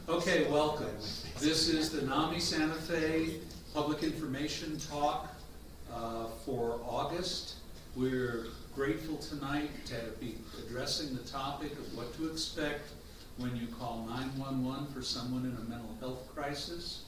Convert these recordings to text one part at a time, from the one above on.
Okay, welcome. This is the NAMI Santa Fe Public Information Talk for August. We're grateful tonight to be addressing the topic of what to expect when you call 911 for someone in a mental health crisis.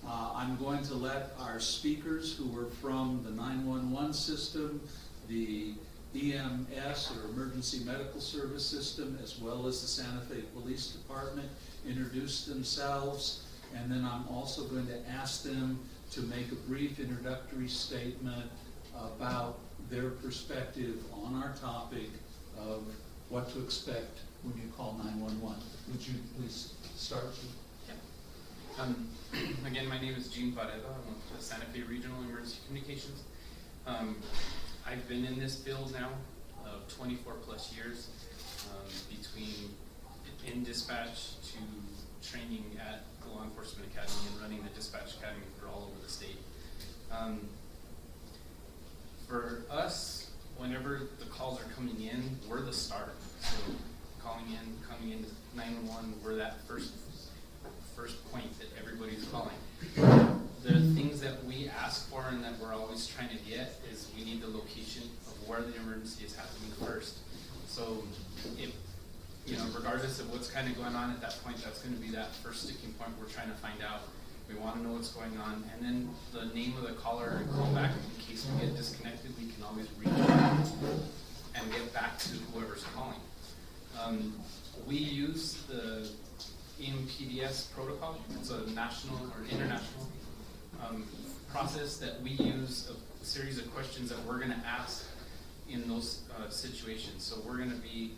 I'm going to let our speakers who are from the 911 system, the EMS or Emergency Medical Service System, as well as the Santa Fe Police Department, introduce themselves, and then I'm also going to ask them to make a brief introductory statement about their perspective on our topic of what to expect when you call 911. Would you please start? Again, my name is Gene Padilla. I'm with the Santa Fe Regional Emergency Communications. I've been in this field now 24 plus years, between in dispatch to training at the Law Enforcement Academy and running the dispatch academy for all over the state. For us, whenever the calls are coming in, we're the start. So coming in to 911, we're that first point that everybody's calling. The things that we ask for and that we're always trying to get is we need the location of where the emergency is happening first. So if, regardless of what's kind of going on at that point, that's going to be that first sticking point we're trying to find out. We want to know what's going on, and then the name of the caller and call back in case we get disconnected. We can always reach out and get back to whoever's calling. We use the EMPDS protocol. It's a national or international process that we use a series of questions that we're going to ask in those situations. So we're going to be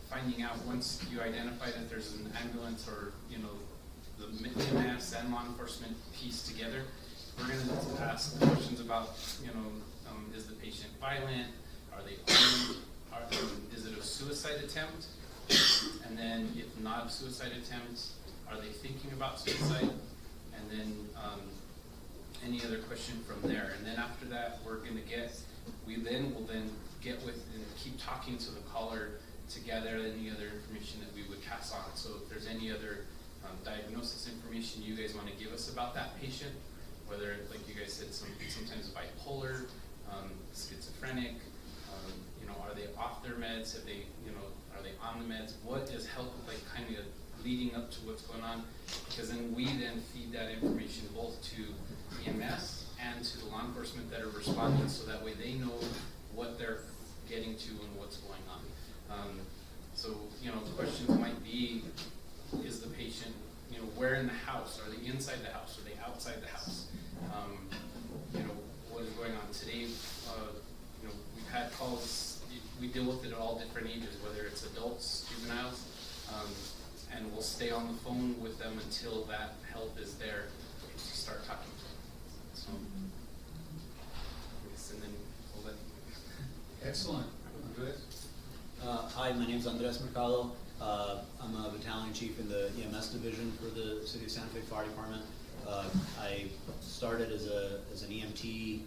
finding out once you identify that there's an ambulance or the EMS and law enforcement piece together, we're going to ask questions about is the patient violent? Are they armed? Is it a suicide attempt? And then if not a suicide attempt, are they thinking about suicide? And then any other question from there. And then after that, we will then get with and keep talking to the caller to gather any other information that we would pass on. So if there's any other diagnosis information you guys want to give us about that patient, whether, like you guys said, sometimes bipolar, schizophrenic, are they off their meds? Have they, are they on the meds? What is kind of leading up to what's going on? Because then we then feed that information both to EMS and to the law enforcement that are responding, so that way they know what they're getting to and what's going on. So questions might be, is the patient, where in the house? Are they inside the house? Are they outside the house? What is going on today? We've had calls. We deal with it at all different ages, whether it's adults, juveniles, and we'll stay on the phone with them until that help is there to start talking to them. So, and then we'll let. Excellent. Andrés? Hi, my name is Andrés Mercado. I'm a battalion chief in the EMS division for the City of Santa Fe Fire Department. I started as an EMT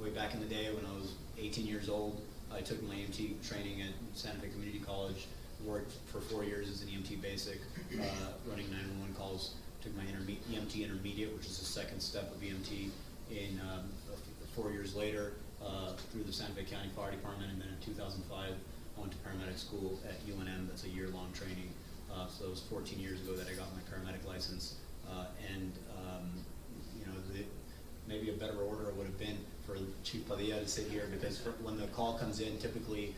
way back in the day when I was 18 years old. I took my EMT training at Santa Fe Community College, worked for 4 years as an EMT basic, running 911 calls, took my EMT intermediate, which is the second step of EMT, in 4 years later through the Santa Fe County Fire Department, and then in 2005 I went to paramedic school at UNM. That's a year-long training. So it was 14 years ago that I got my paramedic license, maybe a better order would have been for Chief Padilla to sit here, because when the call comes in, typically,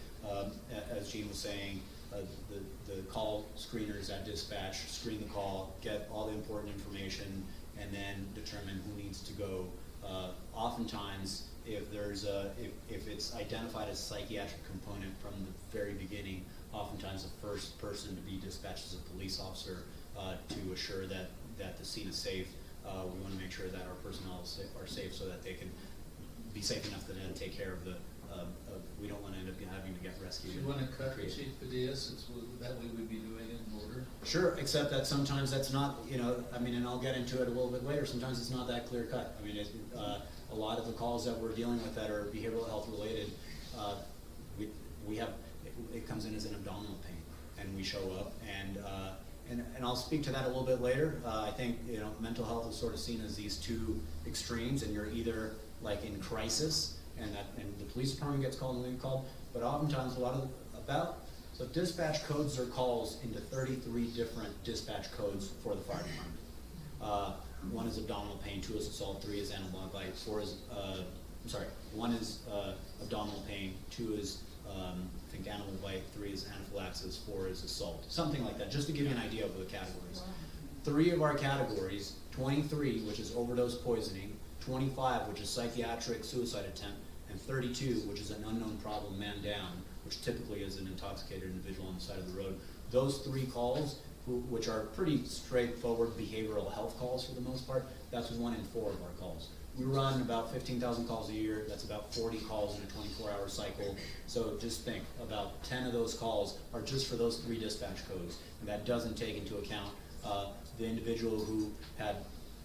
as Gene was saying, the call screeners at dispatch screen the call, get all the important information, and then determine who needs to go. Oftentimes, if it's identified as a psychiatric component from the very beginning, oftentimes the first person to be dispatched is a police officer to assure that the scene is safe. We want to make sure that our personnel are safe so that they can be safe enough to then take care of the, we don't want to end up having to get rescued. Do you want to cut to Chief Padilla, since that way we'd be doing it in order? Sure, except that sometimes that's not, and I'll get into it a little bit later, sometimes it's not that clear cut. A lot of the calls that we're dealing with that are behavioral health related, we have, it comes in as an abdominal pain, and we show up, and And I'll speak to that a little bit later. I think, you know, mental health is sort of seen as these two extremes, and you're either like in crisis, and the police department gets called and we get called, but oftentimes so dispatch codes their calls into 33 different dispatch codes for the fire department. One is abdominal pain, 2 is assault, 3 is animal bite, 4 is, 1 is abdominal pain, 2 is I think animal bite, 3 is anaphylaxis, 4 is assault, something like that, just to give you an idea of the categories. 3 of our categories, 23, which is overdose poisoning, 25, which is psychiatric suicide attempt, and 32, which is an unknown problem man down, which typically is an intoxicated individual on the side of the road. Those 3 calls, which are pretty straightforward behavioral health calls for the most part, that's 1 in 4 of our calls. We run about 15,000 calls a year. That's about 40 calls in a 24-hour cycle. So just think, about 10 of those calls are just for those 3 dispatch codes. And that doesn't take into account the individual who had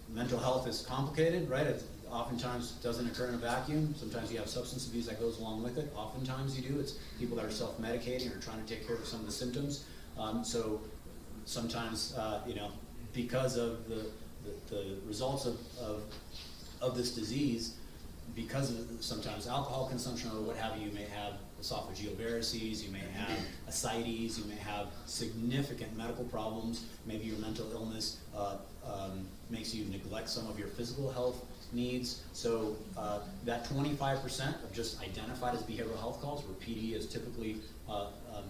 mental health is complicated, right? It oftentimes doesn't occur in a vacuum. Sometimes you have substance abuse that goes along with it. Oftentimes you do. It's people that are self-medicating or trying to take care of some of the symptoms. So sometimes, you know, because of the results of this disease, because of sometimes alcohol consumption or what have you, you may have esophageal varices, you may have ascites, you may have significant medical problems, maybe your mental illness makes you neglect some of your physical health needs. So that 25% of just identified as behavioral health calls, where PD is typically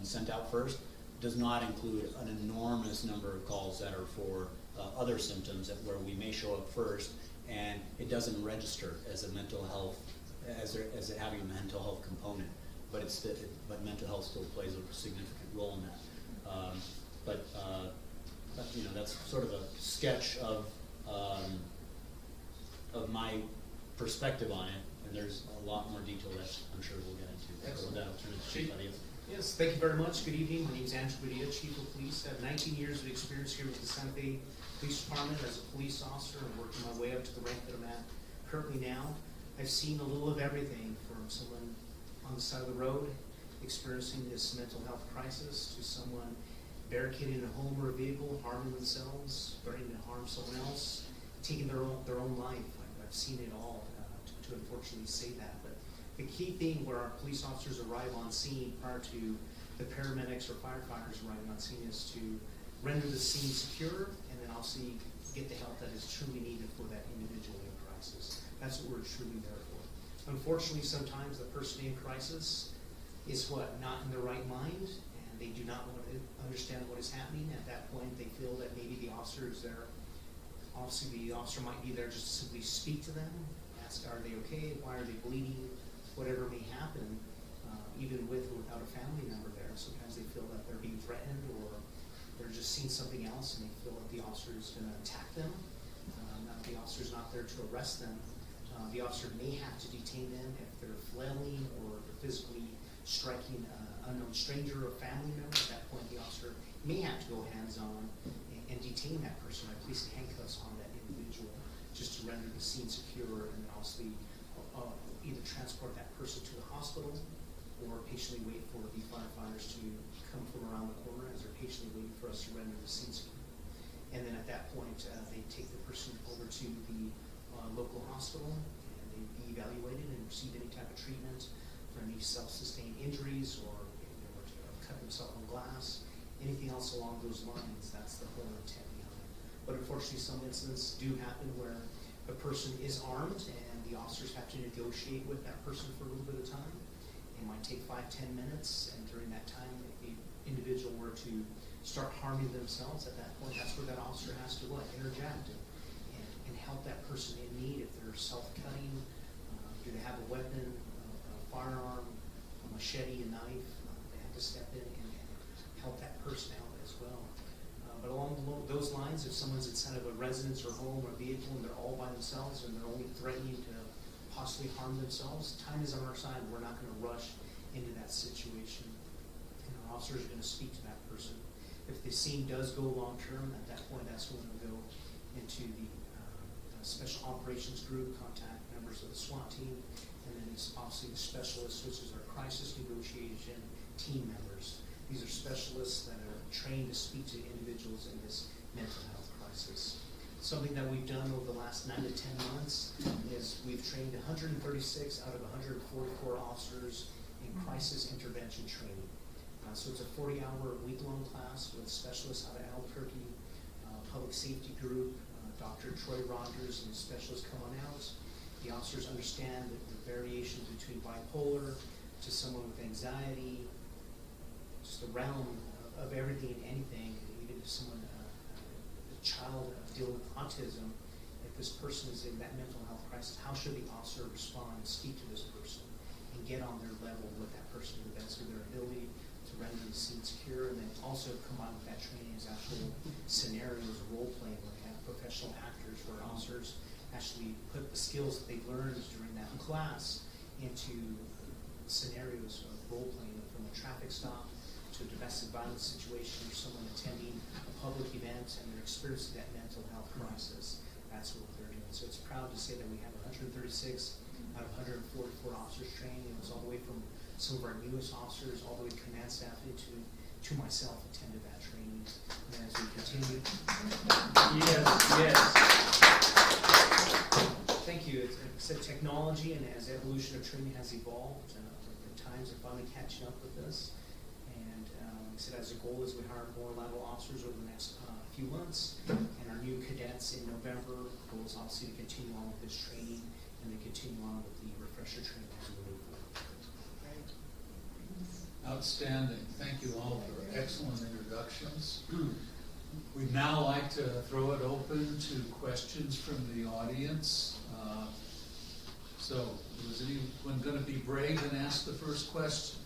sent out first, does not include an enormous number of calls that are for other symptoms where we may show up first, and it doesn't register as a mental health, as it having a mental health component, but but mental health still plays a significant role in that. But you know, that's sort of a sketch of my perspective on it, and there's a lot more detail that I'm sure we'll get into. So with that, I'll turn it to Chief Padilla. Yes, thank you very much. Good evening. My name is Andrés Mercado, Chief of Police. I have 19 years of experience here with the Santa Fe Police Department as a police officer and working my way up to the rank that I'm at currently now. I've seen a little of everything from someone on the side of the road experiencing this mental health crisis to someone barricaded in a home or a vehicle, harming themselves, threatening to harm someone else, taking their own life. I've seen it all, to unfortunately say that. But the key thing where our police officers arrive on scene prior to the paramedics or firefighters arriving on scene is to render the scene secure and then also get the help that is truly needed for that individual in crisis. That's what we're truly there for. Unfortunately, sometimes the person in crisis is not in their right mind, and they do not want to understand what is happening. At that point, they feel that maybe the officer is there. Obviously, the officer might be there just to simply speak to them, ask, are they okay? Why are they bleeding? Whatever may happen, even with or without a family member there. Sometimes they feel that they're being threatened, or they're just seeing something else and they feel that the officer is going to attack them. Now, the officer is not there to arrest them. The officer may have to detain them if they're flailing or they're physically striking an unknown stranger or family member. At that point, the officer may have to go hands-on and detain that person by placing handcuffs on that individual just to render the scene secure, and then also either transport that person to the hospital or patiently wait for the firefighters to come from around the corner as they're patiently waiting for us to render the scene secure. And then at that point, they take the person over to the local hospital, and they be evaluated and receive any type of treatment for any self-sustained injuries, or to cut themselves on glass, anything else along those lines. That's the whole intent behind it. But unfortunately, some incidents do happen where the person is armed and the officers have to negotiate with that person for a little bit of time. It might take 5-10 minutes, and during that time, if the individual were to start harming themselves, at that point, that's where that officer has to interject and help that person in need. If they're self-cutting, do they have a weapon, a firearm, a machete, a knife, they have to step in and help that person out as well. But along those lines, if someone's inside of a residence or home or vehicle and they're all by themselves and they're only threatening to possibly harm themselves, time is on our side. We're not going to rush into that situation. And our officers are going to speak to that person. If the scene does go long-term, at that point, that's when we'll go into the special operations group, contact members of the SWAT team, and then it's obviously the specialists, which is our crisis negotiation team members. These are specialists that are trained to speak to individuals in this mental health crisis. Something that we've done over the last 9 to 10 months is we've trained 136 out of 144 officers in crisis intervention training. So it's a 40-hour week-long class with specialists out of Albuquerque, public safety group, Dr. Troy Rogers and his specialists come on out. The officers understand the variations between bipolar to someone with anxiety, just the realm of everything and anything. Even if someone, a child dealing with autism, if this person is in that mental health crisis, how should the officer respond and speak to this person and get on their level with that person to the best of their ability to render the scene secure, and then also combined with that training is actual scenarios, role playing, where they have professional actors where officers actually put the skills that they've learned during that class into scenarios of role playing, from a traffic stop to a domestic violence situation or someone attending a public event and they're experiencing that mental health crisis. That's what they're doing. So it's proud to say that we have 136 out of 144 officers trained. It was all the way from some of our newest officers, all the way to command staff, to myself, attended that training. And as we continue. Yes. Thank you. It's like technology, and as evolution of training has evolved, the times are finally catching up with us. And like I said, as a goal is we hire more lateral officers over the next few months, and our new cadets in November. The goal is obviously to continue on with this training, and then continue on with the refresher training as we move forward. Outstanding. Thank you all for excellent introductions. We'd now like to throw it open to questions from the audience. So, was anyone going to be brave and ask the first question?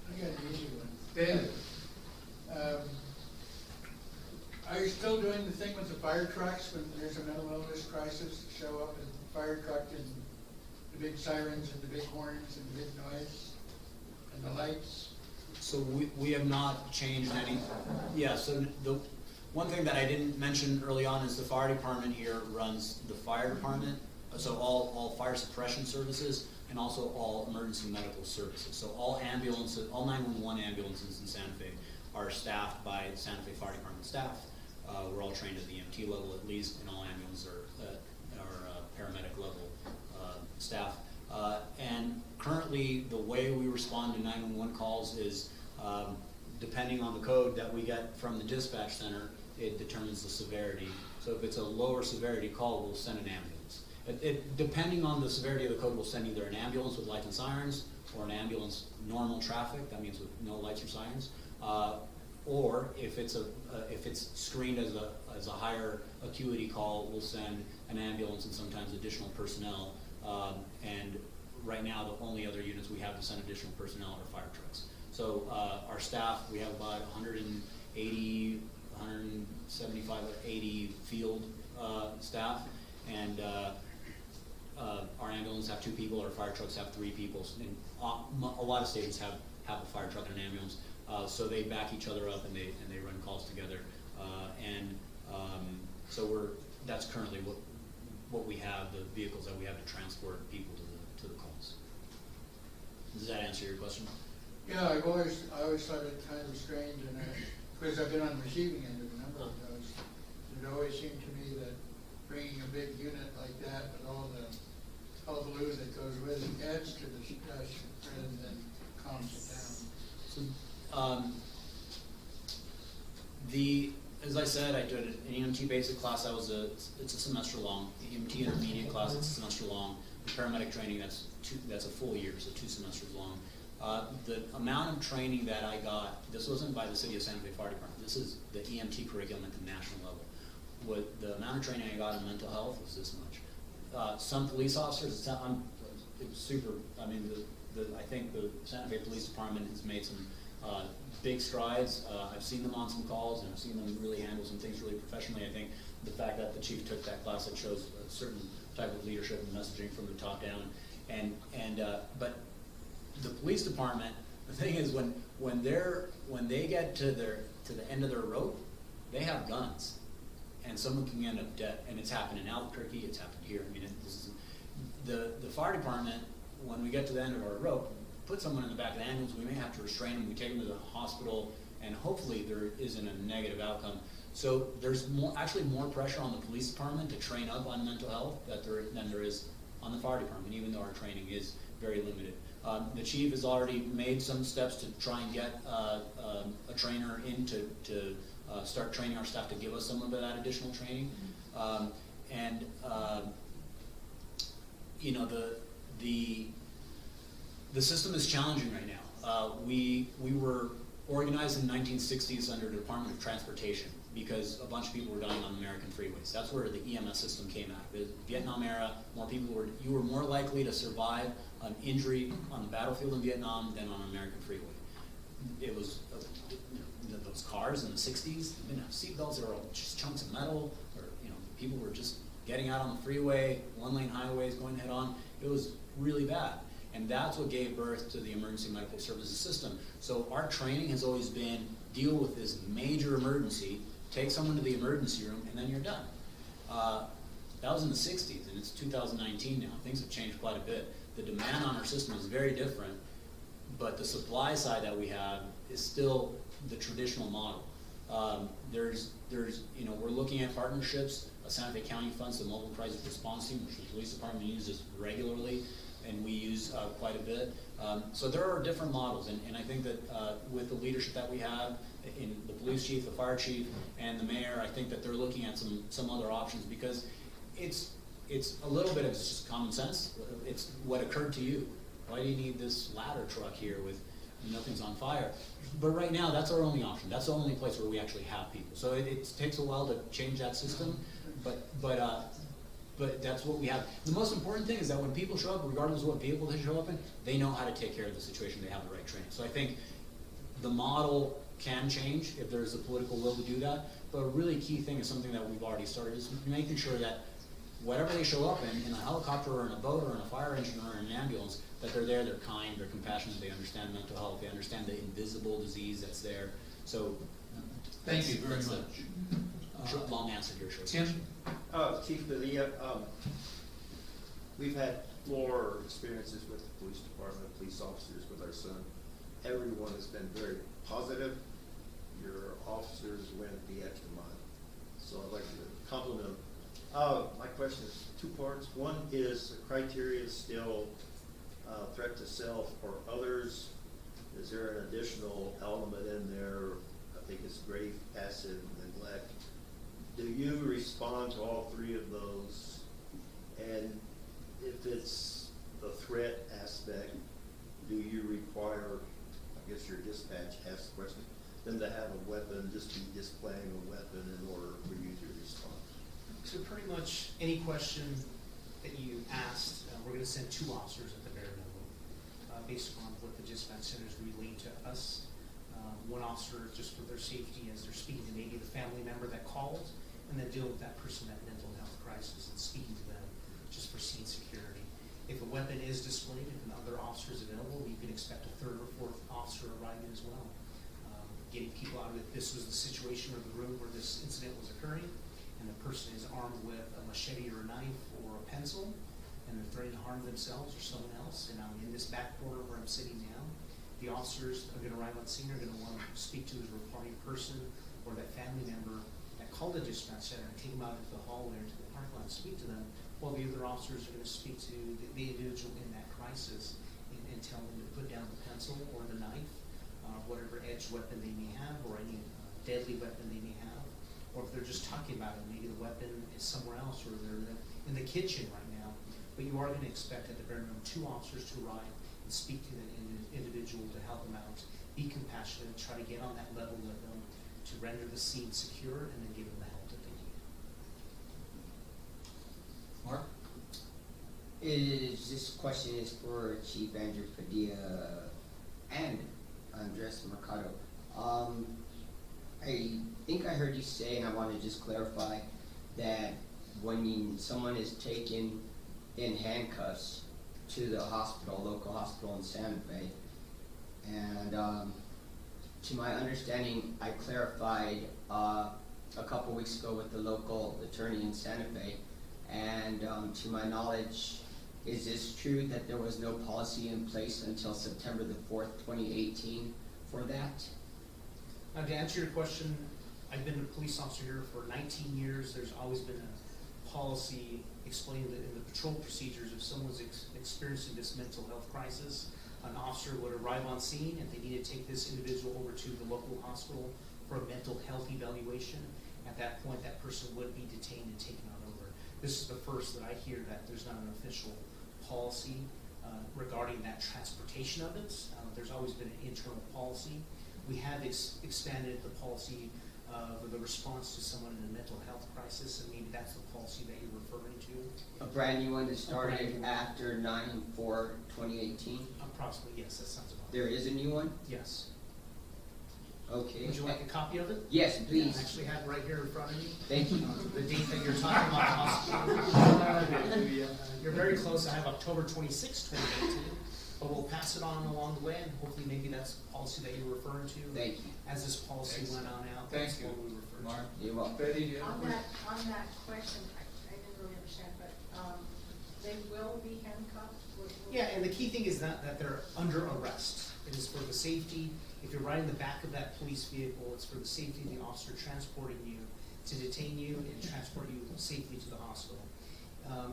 I got an easy one. David. Are you still doing the thing with the fire trucks when there's a mental illness crisis, show up in the fire truck and the big sirens and the big horns and the big noise and the lights? So we have not changed any. Yeah, so the one thing that I didn't mention early on is the fire department here runs the fire department, so all fire suppression services, and also all emergency medical services. So all ambulances, all 911 ambulances in Santa Fe are staffed by Santa Fe Fire Department staff. We're all trained at the EMT level at least, and all ambulances are paramedic level staff. And currently, the way we respond to 911 calls is, depending on the code that we get from the dispatch center, it determines the severity. So if it's a lower severity call, we'll send an ambulance. Depending on the severity of the code, we'll send either an ambulance with lights and sirens, or an ambulance normal traffic, that means with no lights or sirens. Or if it's screened as a higher acuity call, we'll send an ambulance and sometimes additional personnel. And right now, the only other units we have to send additional personnel are fire trucks. So our staff, we have about 180, 175, 80 field staff, and our ambulance have 2 people, our fire trucks have 3 people. And a lot of stations have a fire truck and an ambulance, so they back each other up and they run calls together. So that's currently what we have, the vehicles that we have to transport people to the calls. Does that answer your question? Yeah, I always thought it kind of strange, and because I've been on the receiving end of a number of those, it always seemed to me that bringing a big unit like that with all the hullabaloo that goes with it adds to the stress rather than calms it down. So, as I said, I did an EMT basic class. It's a semester long. The EMT intermediate class, it's a semester long. The paramedic training, that's a full year, so 2 semesters long. The amount of training that I got, this wasn't by the City of Santa Fe Fire Department. This is the EMT curriculum at the national level. The amount of training I got in mental health was this much. Some police officers, it was super. I mean, I think the Santa Fe Police Department has made some big strides. I've seen them on some calls, and I've seen them really handle some things really professionally. I think the fact that the chief took that class, it shows a certain type of leadership and messaging from the top down. But the police department, the thing is, when they get to the end of their rope, they have guns, and someone can end up dead. And it's happened in Albuquerque. It's happened here. I mean, this is the fire department. When we get to the end of our rope, put someone in the back of the ambulance, we may have to restrain them, we take them to the hospital, and hopefully there isn't a negative outcome. So there's actually more pressure on the police department to train up on mental health than there is on the fire department, even though our training is very limited. The chief has already made some steps to try and get a trainer in to start training our staff to give us some of that additional training. You know, the system is challenging right now. We were organized in the 1960s under the Department of Transportation because a bunch of people were dying on American freeways. That's where the EMS system came out. The Vietnam era, you were more likely to survive an injury on the battlefield in Vietnam than on an American freeway. It was those cars in the 60s, they didn't have seatbelts, they were all just chunks of metal, or people were just getting out on the freeway, one-lane highways, going head on. It was really bad. And that's what gave birth to the emergency medical services system. So our training has always been deal with this major emergency, take someone to the emergency room, and then you're done. That was in the 60s, and it's 2019 now. Things have changed quite a bit. The demand on our system is very different, but the supply side that we have is still the traditional model. We're looking at partnerships. Santa Fe County funds the mobile crisis response team, which the police department uses regularly, and we use quite a bit. So there are different models, and I think that with the leadership that we have in the police chief, the fire chief, and the mayor, I think that they're looking at some other options, because it's a little bit of just common sense. It's what occurred to you. Why do you need this ladder truck here with nothing's on fire? But right now, that's our only option. That's the only place where we actually have people. So it takes a while to change that system, but that's what we have. The most important thing is that when people show up, regardless of what vehicle they show up in, they know how to take care of the situation. They have the right training. So I think the model can change if there's a political will to do that. But a really key thing is something that we've already started, is making sure that whatever they show up in a helicopter or in a boat or in a fire engine or in an ambulance, that they're there, they're kind, they're compassionate, they understand mental health, they understand the invisible disease that's there. So Thank you very much. Long answer here, short. Tim? Chief Padilla, we've had more experiences with the police department, police officers with our son. Everyone has been very positive. Your officers went the extra mile. So I'd like to compliment them. My question is two parts. One is, the criteria is still threat to self or others. Is there an additional element in there? I think it's grave passive neglect. Do you respond to all three of those? And if it's the threat aspect, do you require, I guess your dispatch asks the question, them to have a weapon, just be displaying a weapon in order for you to respond? So pretty much any question that you asked, we're going to send 2 officers at the bare minimum, based upon what the dispatch centers relay to us. One officer just for their safety as they're speaking to maybe the family member that called, and then dealing with that person, that mental health crisis, and speaking to them just for scene security. If a weapon is displayed, if another officer is available, you can expect a 3rd or 4th officer arriving as well. Getting people out of it. This was the situation or the room where this incident was occurring, and the person is armed with a machete or a knife or a pencil, and they're threatening to harm themselves or someone else. And I'm in this back corner where I'm sitting now. The officers are going to arrive on scene, are going to want to speak to the reporting person or that family member that called the dispatch center and take them out into the hallway or into the parking lot and speak to them, while the other officers are going to speak to the individual in that crisis and tell them to put down the pencil or the knife, whatever edged weapon they may have, or any deadly weapon they may have. Or if they're just talking about it, maybe the weapon is somewhere else, or they're in the kitchen right now. But you are going to expect at the bare minimum 2 officers to arrive and speak to the individual to help them out, be compassionate, try to get on that level with them to render the scene secure, and then give them the help that they need. Mark? This question is for Chief Andrew Padilla and Andrés Mercado. I think I heard you say, and I want to just clarify, that when someone is taken in handcuffs to the hospital, local hospital in Santa Fe, and to my understanding, I clarified a couple weeks ago with the local attorney in Santa Fe, and to my knowledge, Is this true that there was no policy in place until September the 4th, 2018 for that? Now, to answer your question, I've been a police officer here for 19 years. There's always been a policy explaining that in the patrol procedures, if someone's experiencing this mental health crisis, an officer would arrive on scene and they need to take this individual over to the local hospital for a mental health evaluation. At that point, that person would be detained and taken on over. This is the first that I hear that there's not an official policy regarding that transportation of it. There's always been an internal policy. We have expanded the policy of the response to someone in a mental health crisis, and maybe that's the policy that you're referring to. A brand new one that started brand new one. after 9/4/2018? Approximately, yes, that sounds about There right. is a new one? Yes. Okay. Would you like a copy of it? Yes, I please. actually have it right here in front of me. Thank you. The date that you're talking about. You're very close. I have October 26, 2018, but we'll pass it on along the way, and hopefully maybe that's the policy that you're referring to. Thank you. As this policy went on out, Thank that's you. what we refer to. Mark? You're welcome. Betty, do you have a question? On that question, I didn't really understand, but, they will be handcuffed? Yeah, and the key thing is that they're under arrest. It is for the safety. If you're riding the back of that police vehicle, it's for the safety of the officer transporting you to detain you and transport you safely to the hospital.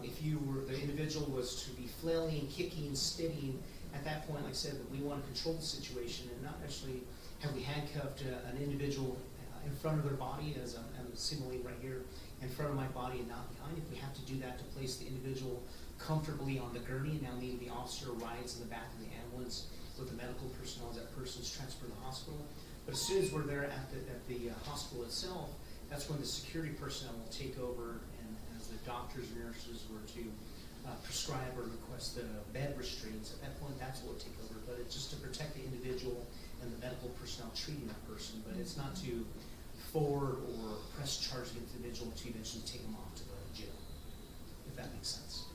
If the individual was to be flailing, kicking, spitting, at that point, like I said, we want to control the situation and not actually have we handcuffed an individual in front of their body, as I'm simulating right here, in front of my body and not behind. If we have to do that to place the individual comfortably on the gurney, now maybe the officer rides in the back of the ambulance with the medical personnel as that person's transferred to the hospital. But as soon as we're there at the hospital itself, that's when the security personnel will take over, and as the doctors and nurses were to prescribe or request the bed restraints, at that point, that's what will take over. But it's just to protect the individual and the medical personnel treating that person, but it's not to forward or press charge the individual to eventually take them off to the jail, if that makes sense.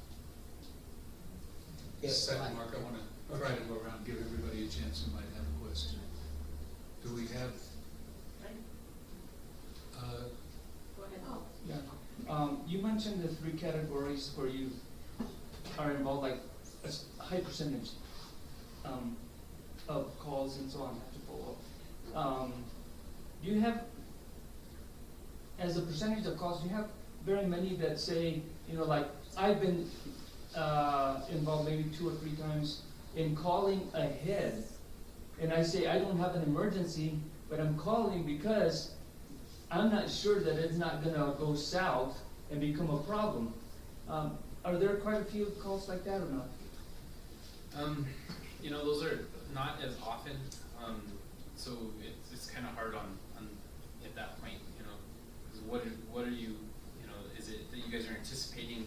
Second, Mark, I want to try to go around and give everybody a chance who might have a question. Do we have, Go ahead. Yeah. You mentioned the 3 categories where you are involved, like a high percentage of calls and so on have to follow up. Do you have, as a percentage of calls, do you have very many that say, like I've been involved maybe 2 or 3 times in calling ahead, and I say I don't have an emergency, but I'm calling because I'm not sure that it's not gonna go south and become a problem. Are there quite a few calls like that or not? Those are not as often, so it's kind of hard on at that point, because what are you, is it that you guys are anticipating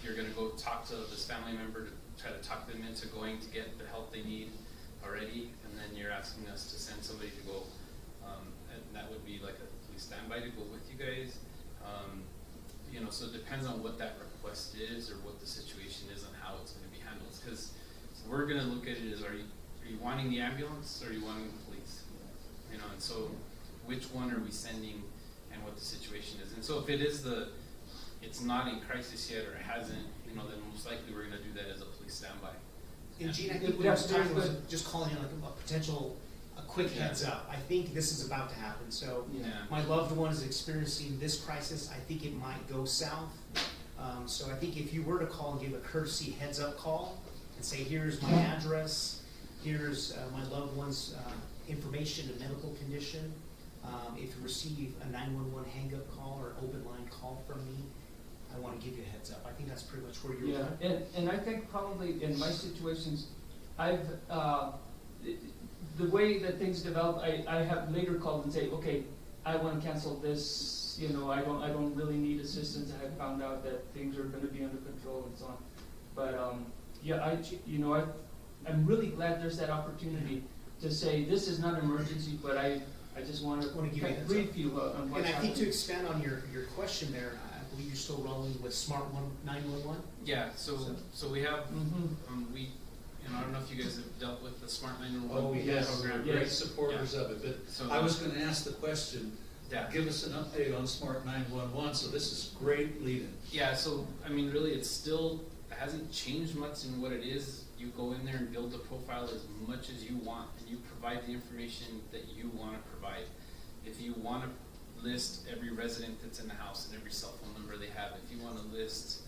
you're gonna go talk to this family member to try to talk them into going to get the help they need already, and then you're asking us to send somebody to go, and that would be like a police standby to go with you guys. So it depends on what that request is or what the situation is and how it's gonna be handled, because we're gonna look at it as, are you wanting the ambulance or are you wanting the police? And so which one are we sending and what the situation is. And so if it is it's not in crisis yet or it hasn't, then most likely we're gonna do that as a police standby. And Gene, I think what I was talking was just calling in like a potential, a quick heads up. I think this is about to happen, so Yeah. my loved one is experiencing this crisis. I think it might go south. So I think if you were to call and give a courtesy heads up call and say, here's my address, here's my loved one's information and medical condition. If you receive a 911 hang-up call or open line call from me, I want to give you a heads up. I think that's pretty much where you're at. And I think probably in my situations, I've the way that things develop, I have later called and say, okay, I want to cancel this. I don't really need assistance. I have found out that things are going to be under control and so on. But I'm really glad there's that opportunity to say this is not an emergency, but I just want to give you a heads brief up. you on what's And I think to happening. expand on your question there, I believe you're still rolling with Smart 911. Yeah, so we have, Mhm. I don't know if you guys have dealt with the Smart 911 oh, yes, program. we're great Yes. supporters of it, but So- I was gonna ask the question, Yeah. give us an update on Smart 911, so this is great lead-in. Yeah, so, really, it still hasn't changed much in what it is. You go in there and build the profile as much as you want, and you provide the information that you wanna provide. If you wanna list every resident that's in the house and every cell phone number they have, if you wanna list,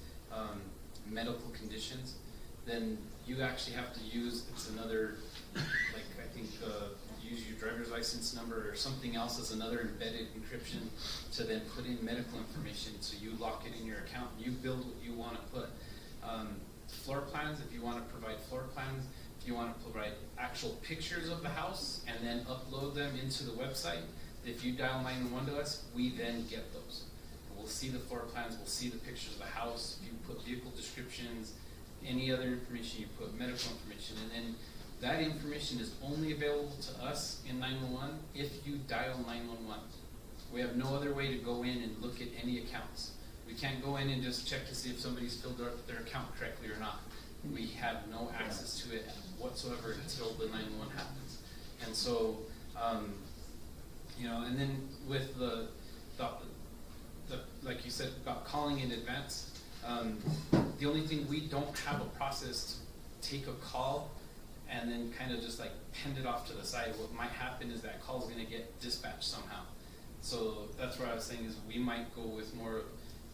medical conditions, then you actually have to use, it's another, like, I think, use your driver's license number or something else as another embedded encryption to then put in medical information, so you lock it in your account, you build what you wanna put. Floor plans, if you wanna provide floor plans, if you wanna provide actual pictures of the house and then upload them into the website, if you dial 911 to us, we then get those. We'll see the floor plans, we'll see the pictures of the house, if you put vehicle descriptions, any other information, you put medical information, and then that information is only available to us in 911 if you dial 911. We have no other way to go in and look at any accounts. We can't go in and just check to see if somebody's filled out their account correctly or not. We have no access to it whatsoever until the 911 happens. And so, you know, and then with the like you said about calling in advance, the only thing, we don't have a process to take a call and then kind of just like pend it off to the side. What might happen is that call is going to get dispatched somehow. So that's what I was saying, is we might go with more of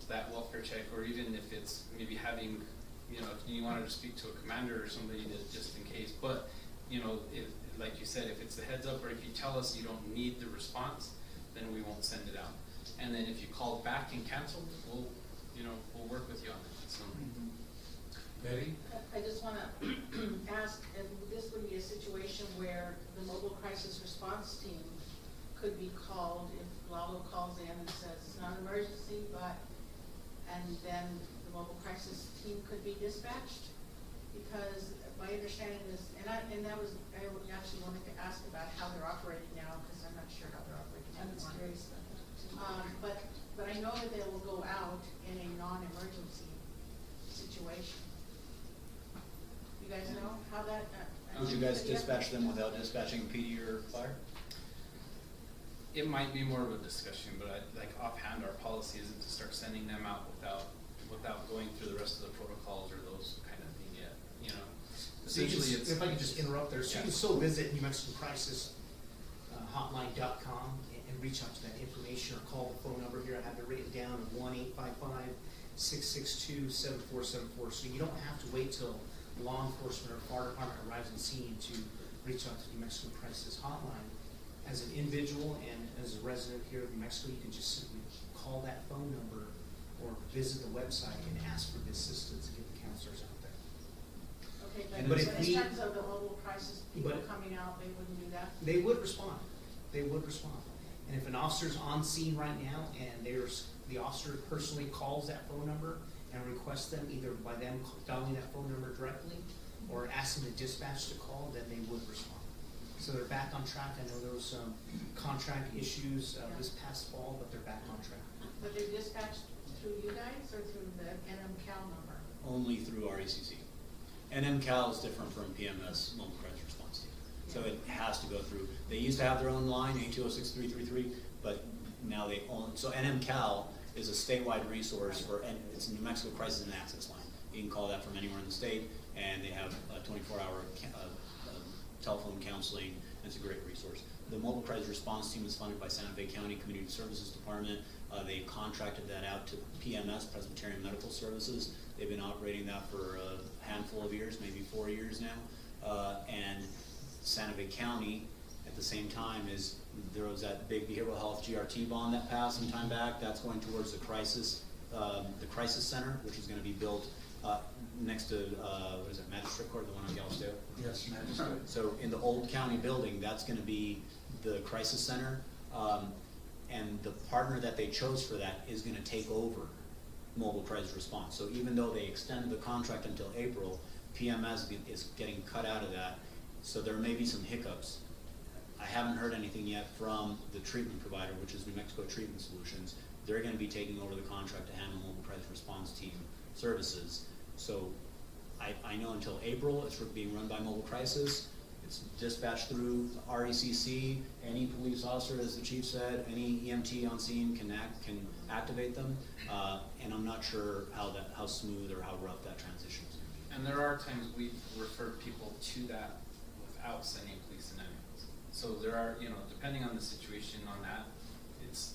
that welfare check, or even if it's maybe having, you know, if you wanted to speak to a commander or somebody that just in case. But, you know, if, like you said, if it's the heads up, or if you tell us you don't need the response, then we won't send it out. And then if you call back and cancel, we'll work with you on it. So. Betty? I just wanna ask, if this would be a situation where the mobile crisis response team could be called, if Lalo calls in and says it's not an emergency, and then the mobile crisis team could be dispatched? Because my understanding is, I actually wanted to ask about how they're operating now, because I'm not sure how they're operating anymore. But I know that they will go out in a non-emergency situation. You guys know how that? Would you guys dispatch them without dispatching PD or fire? It might be more of a discussion, but like offhand, our policy isn't to start sending them out without going through the rest of the protocols or those kind of thing yet. You know, So you essentially, can, it's. if I could just interrupt there, so you can still visit New Mexico Crisis hotline.com and reach out to that information, or call the phone number here. I have it written down of 1-855-662-7474. So you don't have to wait till law enforcement or fire department arrives on scene to reach out to New Mexico Crisis Hotline. As an individual and as a resident here of New Mexico, you can just simply call that phone number or visit the website and ask for the assistance and get the counselors out there. Okay, But but if in we- terms of the mobile crisis people But- coming out, they wouldn't do that? They would respond. They would respond. And if an officer's on scene right now and the officer personally calls that phone number and requests them, either by them dialing that phone number directly or asking the dispatch to call, then they would respond. So they're back on track. I know there was some contract issues this past fall, but they're back on track. But they're dispatched through you guys or through the NMCal number? Only through RECC. And MCAL is different from PMS, Mobile Crisis Response Team. So it has to go through, they used to have their own line, 820-6333, but now they own, so NMCAL is a statewide resource for, and it's a New Mexico Crisis and Access line. You can call that from anywhere in the state, and they have a 24-hour telephone counseling, and it's a great resource. The Mobile Crisis Response Team is funded by Santa Fe County Community Services Department. They contracted that out to PMS, Presbyterian Medical Services. They've been operating that for a handful of years, maybe 4 years now. And Santa Fe County, at the same time, there was that big behavioral health GRT bond that passed some time back. That's going towards the crisis center, which is going to be built next to, what is it, Magistrate Court, the one on Galisteo? Yes, Magistrate. So in the old county building, that's gonna be the crisis center. And the partner that they chose for that is gonna take over mobile crisis response. So even though they extended the contract until April, PMS is getting cut out of that. So there may be some hiccups. I haven't heard anything yet from the treatment provider, which is New Mexico Treatment Solutions. They're gonna be taking over the contract to handle mobile crisis response team services. So I know until April, it's being run by Mobile Crisis. It's dispatched through RECC, any police officer, as the chief said, any EMT on scene can activate them, and I'm not sure how smooth or how rough that transition is gonna be. And there are times we've referred people to that without sending police and ambulance. So there are, you know, depending on the situation on that,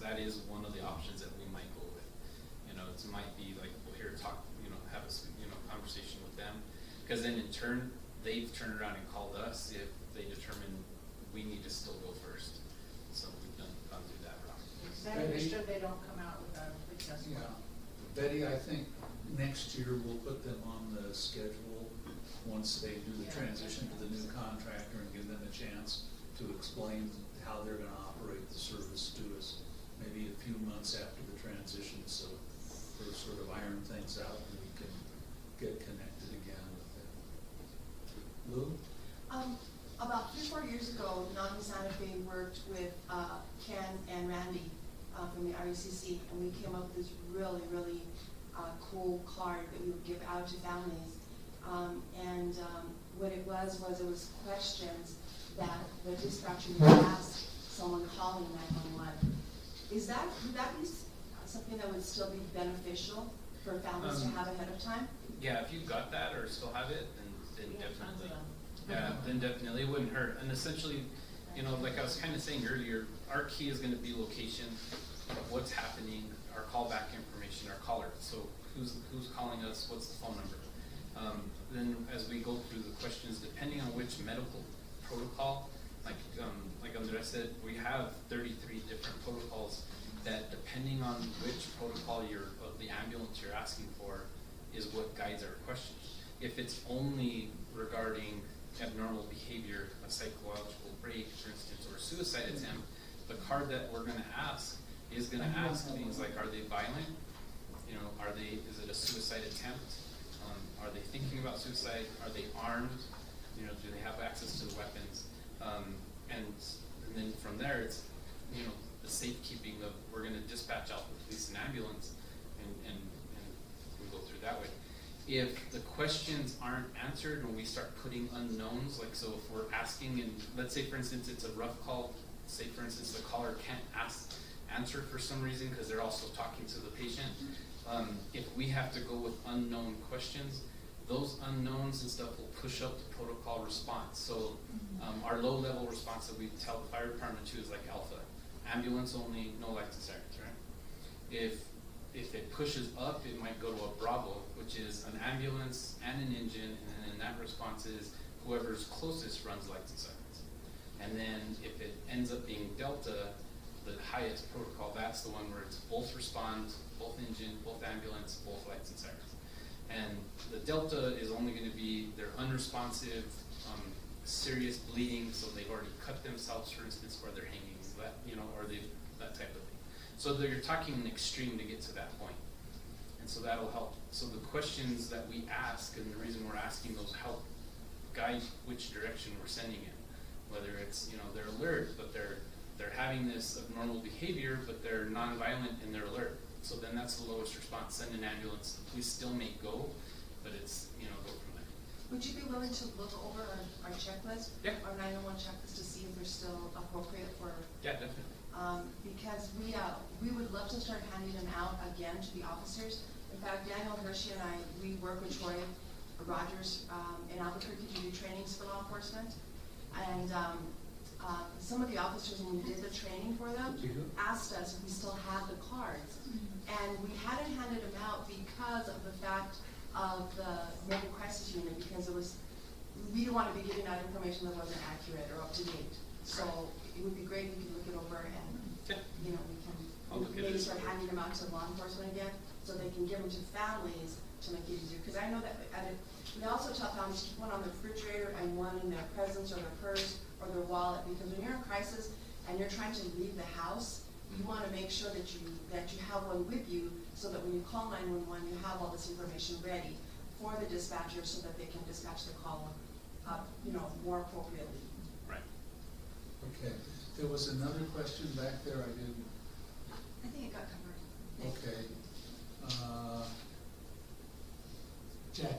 that is one of the options that we might go with. You know, it might be like, we'll hear talk, you know, have a, conversation with them. Because then in turn, they've turned around and called us if they determine we need to still go first. So we've gone through that route. Then understood they don't come out with a big test. Yeah, Betty, I think next year we'll put them on the schedule once they do the transition to the new contractor and give them a chance to explain how they're gonna operate the service to us, maybe a few months after the transition, so we'll sort of iron things out and we can get connected again with them. Lou? About 3-4 years ago, NAMI Santa Fe worked with Ken and Randy from the RECC, and we came up with this really, really cool card that we would give out to families. What it was questions that the dispatcher would ask someone calling 911. Would that be something that would still be beneficial for families to have ahead of time? Yeah, if you got that or still have it, then We have tons of definitely. them. Yeah, then definitely it wouldn't hurt. And essentially, you know, like I was kind of saying earlier, our key is going to be location, what's happening, our callback information, our caller. So who's calling us? What's the phone number? Then as we go through the questions, depending on which medical protocol, like Andrés said, we have 33 different protocols that, depending on which protocol of the ambulance you're asking for, is what guides our questions. If it's only regarding abnormal behavior, a psychological break, for instance, or a suicide attempt, the card that we're going to ask is going to ask things like, are they violent? You know, is it a suicide attempt? Are they thinking about suicide? Are they armed? You know, do they have access to the weapons? And then from there, it's, you know, the safekeeping of, we're going to dispatch out the police and ambulance, and we go through that way. If the questions aren't answered and we start putting unknowns, like, so if we're asking, and let's say for instance it's a rough call, say for instance the caller can't answer for some reason because they're also talking to the patient, if we have to go with unknown questions, those unknowns and stuff will push up the protocol response. So our low level response that we tell the fire department to is like alpha, ambulance only, no lights and sirens, right? If it pushes up, it might go to a Bravo, which is an ambulance and an engine, and then that response is whoever's closest runs lights and sirens. And then if it ends up being Delta, the highest protocol, that's the one where it's both respond, both engine, both ambulance, both lights and sirens. And the Delta is only going to be, they're unresponsive, serious bleeding, so they've already cut themselves, for instance, or they're hanging, that, you know, or that type of thing. So you're talking an extreme to get to that point. And so that'll help. So the questions that we ask, and the reason we're asking those, help guide which direction we're sending it. Whether it's, you know, they're alert, but they're having this abnormal behavior, but they're nonviolent and they're alert. So then that's the lowest response. Send an ambulance. The police still may go, but it's, you know, go from there. Would you be willing to look over our checklist? Yeah. Our 911 checklist to see if they're still appropriate for? Yeah, definitely. Because we would love to start handing them out again to the officers. In fact, Daniel Hershey and I, we work with Troy Rogers in Albuquerque to do trainings for law enforcement. And some of the officers, when we did the training for them, asked us if we still had the cards. And we hadn't handed them out because of the fact of the mobile crisis unit, because we didn't want to be giving out information that wasn't accurate or up to date. So it would be great if we could look it over and, you know, we can maybe start handing them out to law enforcement again, so they can give them to families to make it easier. Because I know that we also tell families to keep one on the refrigerator and one in their presence or their purse or their wallet, because when you're in crisis and you're trying to leave the house, you want to make sure that you have one with you, so that when you call 911, you have all this information ready for the dispatcher, so that they can dispatch the call you know, more appropriately. Right. Okay, there was another question back there, I didn't, I think it got covered. Thank you. okay. Jackie?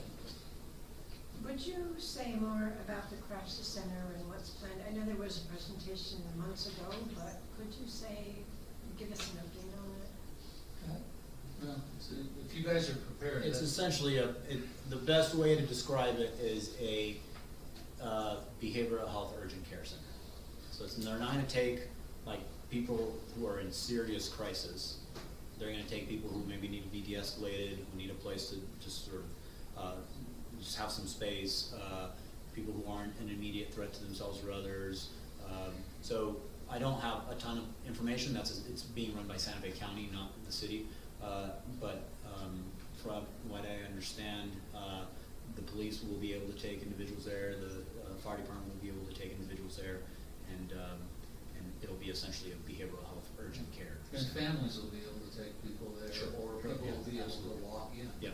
Would you say more about the crisis center and what's planned? I know there was a presentation months ago, but could you give us an update on it? Well, so if you guys are prepared. It's that's- essentially the best way to describe it is a behavioral health urgent care center. So they're not gonna take like people who are in serious crisis. They're gonna take people who maybe need to be de-escalated, who need a place to just sort of just have some space, people who aren't an immediate threat to themselves or others. So I don't have a ton of information. It's being run by Santa Fe County, not the city. But from what I understand, the police will be able to take individuals there, the fire department will be able to take individuals there, and it'll be essentially a behavioral health urgent care. And families will be able to take people there, Sure. or people will be able to walk in. Yeah,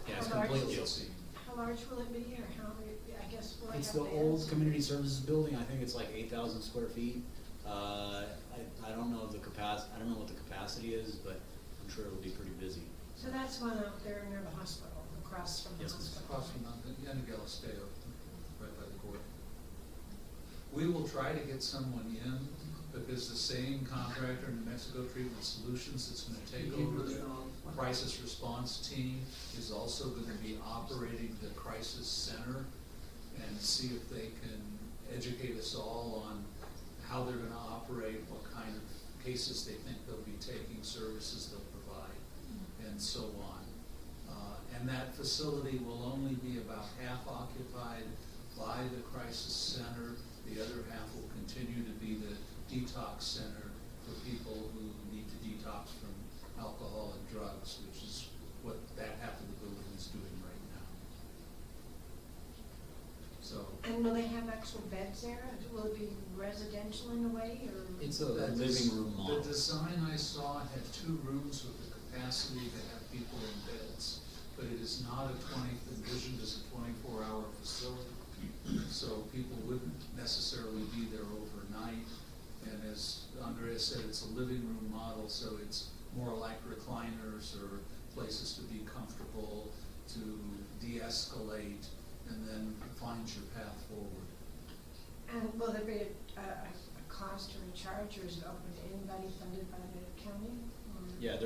yeah, it's How large completely is open. How large will it be, or how, I guess, will I have It's to the old ask? community services building. I think it's like 8,000 square feet. I don't know the capacity. I don't know what the capacity is, but I'm sure it'll be pretty busy. So that's one out there near the hospital, across from the Yes, it's hospital. Across from the Galisteo, right by the court. We will try to get someone in, because the same contractor in New Mexico Treatment Solutions that's gonna take over the crisis response team is also gonna be operating the crisis center, and see if they can educate us all on how they're gonna operate, what kind of cases they think they'll be taking, services they'll provide, and so on. And that facility will only be about half occupied by the crisis center. The other half will continue to be the detox center for people who need to detox from alcohol and drugs, which is what that half of the building is doing right now. So. And will they have actual beds there? Will it be residential in a way, or? It's a That living room model. The design I saw had 2 rooms with the capacity to have people in beds, but it is not envisioned as a 24-hour facility. So people wouldn't necessarily be there overnight. And as Andrea said, it's a living room model, so it's more like recliners or places to be comfortable, to de-escalate, and then find your path forward. And will there be a cost or a charge, or is it open to anybody funded by the county? Or- Yeah,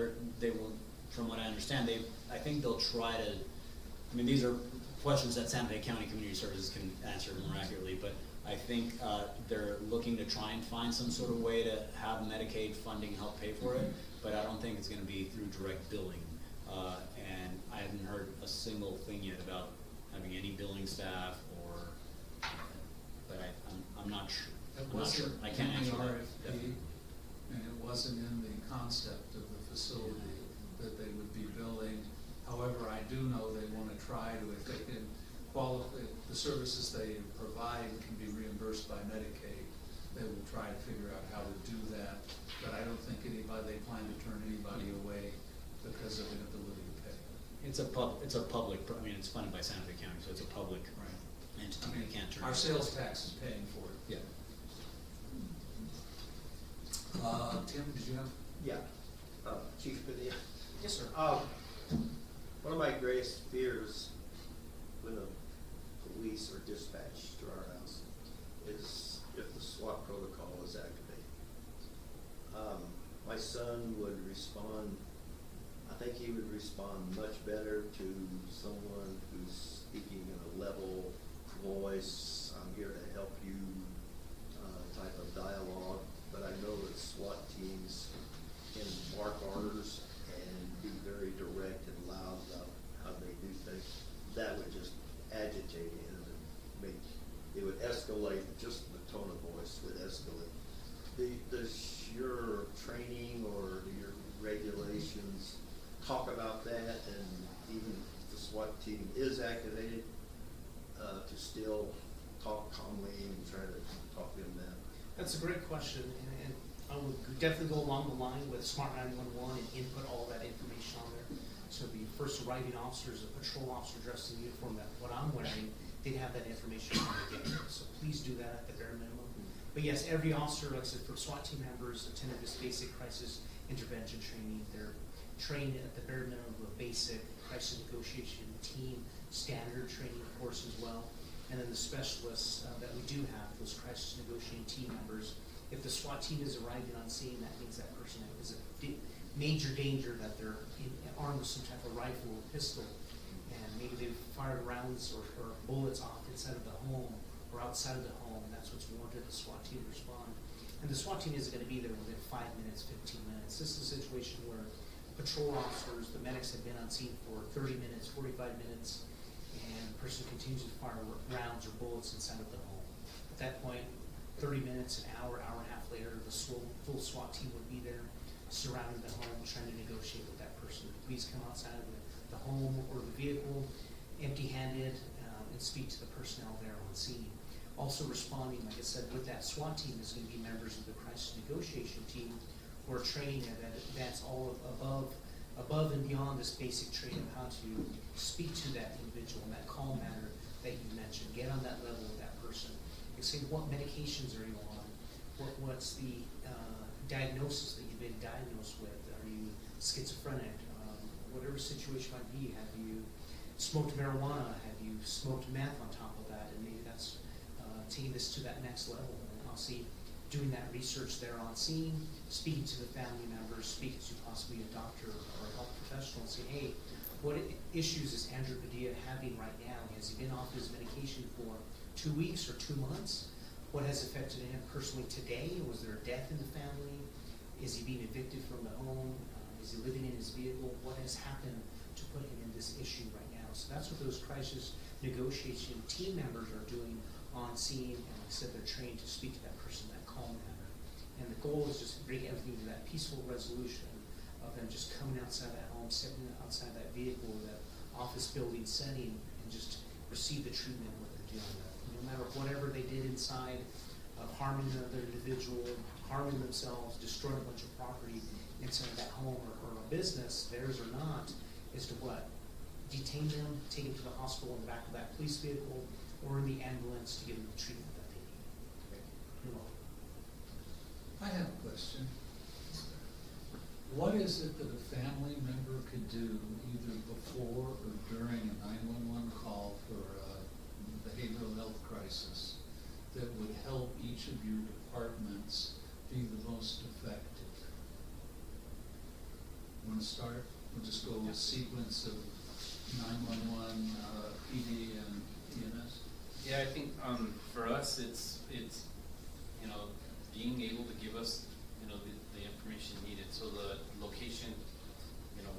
they will, from what I understand, I think they'll try to, I mean, these are questions that Santa Fe County Community Services can answer more accurately, but I think they're looking to try and find some sort of way to have Medicaid funding help pay for it, but I don't think it's gonna be through direct billing. And I haven't heard a single thing yet about having any billing staff or, but I'm not sure. It I'm not sure. wasn't I can't in answer the that. RFP, and it wasn't in the concept of the facility that they would be billing. However, I do know they wanna try to, if they can qualify, the services they provide can be reimbursed by Medicaid, they will try to figure out how to do that. But I don't think they plan to turn anybody away because of inability to pay. It's a public, I mean, it's funded by Santa Fe County, so it's a public entity. I mean, You can't turn. our it sales away. tax is paying for it. Yeah. Tim, did you have? Yeah, Chief Padilla. Yes, sir. One of my greatest fears when the police are dispatched to our house is if the SWAT protocol is activated. My son would respond, I think he would respond much better to someone who's speaking in a level voice, I'm here to help you, type of dialogue. But I know that SWAT teams can bark orders and be very direct and loud about how they do things. That would just agitate him and it would escalate, just the tone of voice would escalate. Does your training or your regulations talk about that, and even if the SWAT team is activated, to still talk calmly and try to talk them down? That's a great question, and I would definitely go along the line with Smart 911 and input all that information on there. So the first arriving officers, a patrol officer dressed in uniform, that what I'm wearing, they'd have that information from the get-go. So please do that at the bare minimum. But yes, every officer, like I said, for SWAT team members, attended this basic crisis intervention training. They're trained at the bare minimum of a basic crisis negotiation team standard training course as well. And then the specialists that we do have, those crisis negotiating team members, if the SWAT team is arriving on scene, that means that person is a major danger, that they're armed with some type of rifle or pistol, and maybe they've fired rounds or bullets off inside of the home or outside of the home, and that's what's warranted the SWAT team to respond. And the SWAT team isn't going to be there within 5 minutes, 15 minutes. This is a situation where patrol officers, the medics have been on scene for 30 minutes, 45 minutes, and the person continues to fire rounds or bullets inside of the home. At that point, 30 minutes, an hour, hour and a half later, the full SWAT team would be there, surrounding the home, trying to negotiate with that person. Please come outside of the home or the vehicle, empty-handed, and speak to the personnel there on scene. Also responding, like I said, with that SWAT team is going to be members of the crisis negotiation team who are trained at that's all above and beyond this basic training of how to speak to that individual in that calm manner that you mentioned. Get on that level with that person. You say, what medications are you on? What's the diagnosis that you've been diagnosed with? Are you schizophrenic? Whatever situation might be. Have you smoked marijuana? Have you smoked meth on top of that? And maybe that's taking this to that next level. And I'll see doing that research there on scene, speaking to the family members, speaking to possibly a doctor or a health professional and saying, hey, what issues is Andrew Padilla having right now? Has he been off his medication for 2 weeks or 2 months? What has affected him personally today? Was there a death in the family? Is he being evicted from the home? Is he living in his vehicle? What has happened to put him in this issue right now? So that's what those crisis negotiation team members are doing on scene, and like I said, they're trained to speak to that person in that calm manner. And the goal is just to bring everything to that peaceful resolution of them just coming outside that home, sitting outside that vehicle, that office building setting, and just receive the treatment of what they're dealing with. No matter whatever they did inside of harming another individual, harming themselves, destroying a bunch of property inside of that home or a business, theirs or not, is to what? Detain them, take them to the hospital in the back of that police vehicle, or in the ambulance to give them the treatment that they need. You're welcome. I have a question. What is it that a family member could do either before or during a 911 call for a behavioral health crisis that would help each of your departments be the most effective? Want to start? We'll just go with sequence of 911, PD, and EMS. Yeah, I think for us, it's being able to give us the information needed. So the location,